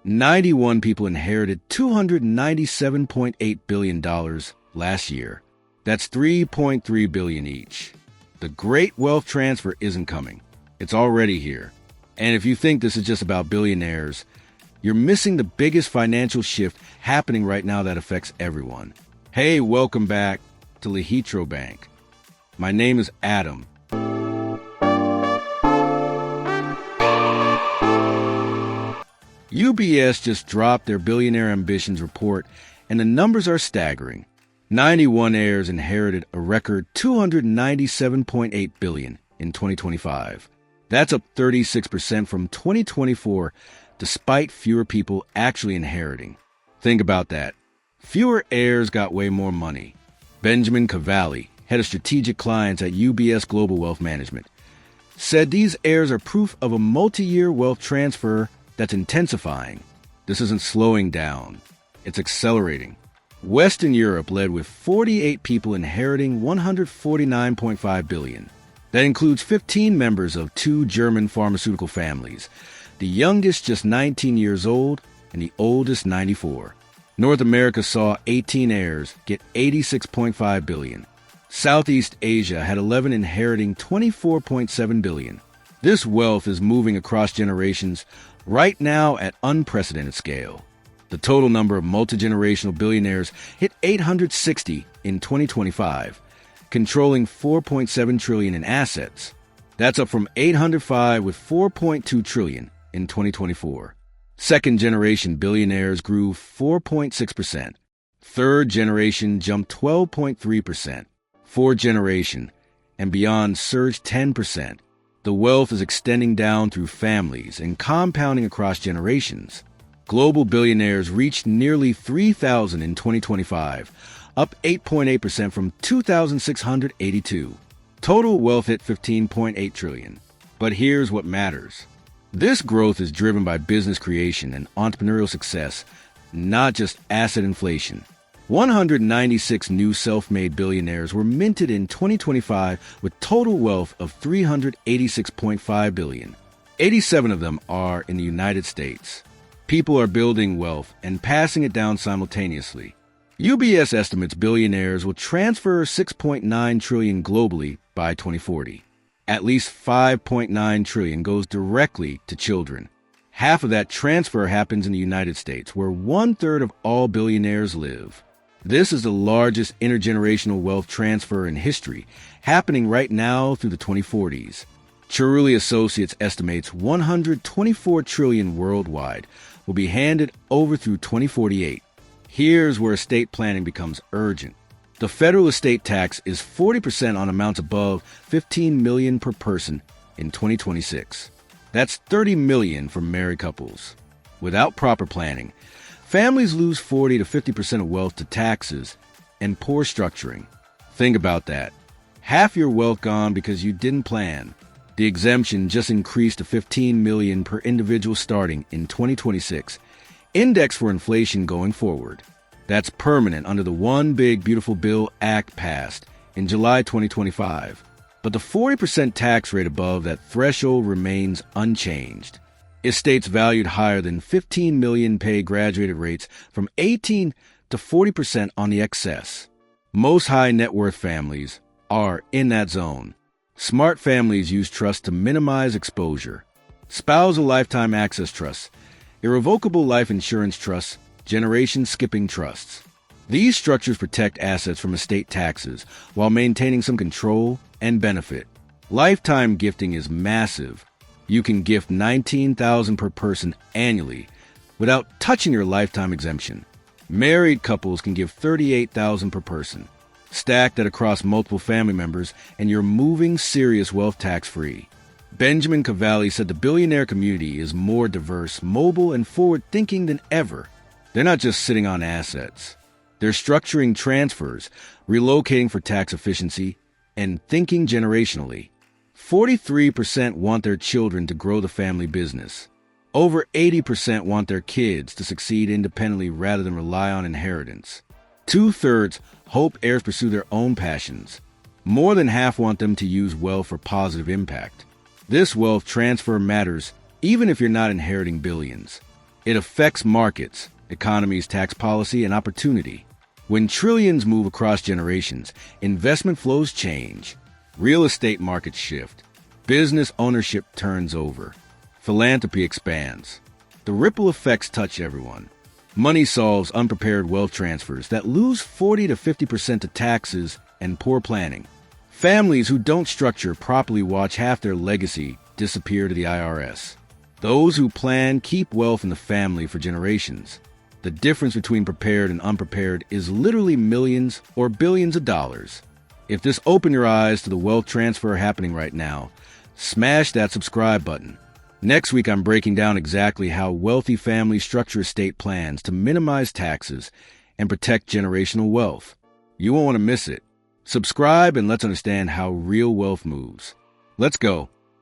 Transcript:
91 people inherited $297.8 billion last year. That's $3.3 billion each. The great wealth transfer isn't coming. It's already here. And if you think this is just about billionaires, you're missing the biggest financial shift happening right now that affects everyone. Hey, welcome back to lIHITRO Bank. My name is Adam. UBS just dropped their Billionaire Ambitions report, and the numbers are staggering. 91 heirs inherited a record $297.8 billion in 2025. That's up 36% from 2024, despite fewer people actually inheriting. Think about that. Fewer heirs got way more money. Benjamin Cavalli, head of strategic clients at UBS Global Wealth Management, said these heirs are proof of a multi-year wealth transfer that's intensifying. This isn't slowing down. It's accelerating. Western Europe led with 48 people inheriting $149.5 billion. That includes 15 members of 2 German pharmaceutical families, the youngest just 19 years old and the oldest 94. North America saw 18 heirs get $86.5 billion. Southeast Asia had 11 inheriting $24.7 billion. This wealth is moving across generations right now at unprecedented scale. The total number of multigenerational billionaires hit 860 in 2025, controlling $4.7 trillion in assets. That's up from 805 with $4.2 trillion in 2024. Second-generation billionaires grew 4.6%. Third generation jumped 12.3%. Fourth generation and beyond surged 10%. The wealth is extending down through families and compounding across generations. Global billionaires reached nearly 3,000 in 2025, up 8.8% from 2,682. Total wealth hit $15.8 trillion. But here's what matters. This growth is driven by business creation and entrepreneurial success, not just asset inflation. 196 new self-made billionaires were minted in 2025 with total wealth of $386.5 billion. 87 of them are in the United States. People are building wealth and passing it down simultaneously. UBS estimates billionaires will transfer $6.9 trillion globally by 2040. At least $5.9 trillion goes directly to children. Half of that transfer happens in the United States, where 1/3 of all billionaires live. This is the largest intergenerational wealth transfer in history, happening right now through the 2040s. Cerulli Associates estimates $124 trillion worldwide will be handed over through 2048. Here's where estate planning becomes urgent. The federal estate tax is 40% on amounts above $15 million per person in 2026. That's $30 million for married couples. Without proper planning, families lose 40 to 50% of wealth to taxes and poor structuring. Think about that. Half your wealth gone because you didn't plan. The exemption just increased to $15 million per individual starting in 2026, indexed for inflation going forward. That's permanent under the One Big Beautiful Bill Act passed in July 2025. But the 40% tax rate above that threshold remains unchanged. Estates valued higher than $15 million pay graduated rates from 18 to 40% on the excess. Most high net worth families are in that zone. Smart families use trusts to minimize exposure. Spousal lifetime access trusts, irrevocable life insurance trusts, generation skipping trusts. These structures protect assets from estate taxes while maintaining some control and benefit. Lifetime gifting is massive. You can gift $19,000 per person annually without touching your lifetime exemption. Married couples can give $38,000 per person. Stack that across multiple family members and you're moving serious wealth tax-free. Benjamin Cavalli said the billionaire community is more diverse, mobile, and forward-thinking than ever. They're not just sitting on assets. They're structuring transfers, relocating for tax efficiency, and thinking generationally. 43% want their children to grow the family business. Over 80% want their kids to succeed independently rather than rely on inheritance. 2/3 hope heirs pursue their own passions. More than half want them to use wealth for positive impact. This wealth transfer matters even if you're not inheriting billions. It affects markets, economies, tax policy, and opportunity. When trillions move across generations, investment flows change. Real estate markets shift. Business ownership turns over. Philanthropy expands. The ripple effects touch everyone. Money solves unprepared wealth transfers that lose 40 to 50% to taxes and poor planning. Families who don't structure properly watch half their legacy disappear to the IRS. Those who plan keep wealth in the family for generations. The difference between prepared and unprepared is literally millions or billions of dollars. If this opened your eyes to the wealth transfer happening right now, smash that subscribe button. Next week, I'm breaking down exactly how wealthy families structure estate plans to minimize taxes and protect generational wealth. You won't want to miss it. Subscribe and let's understand how real wealth moves. Let's go.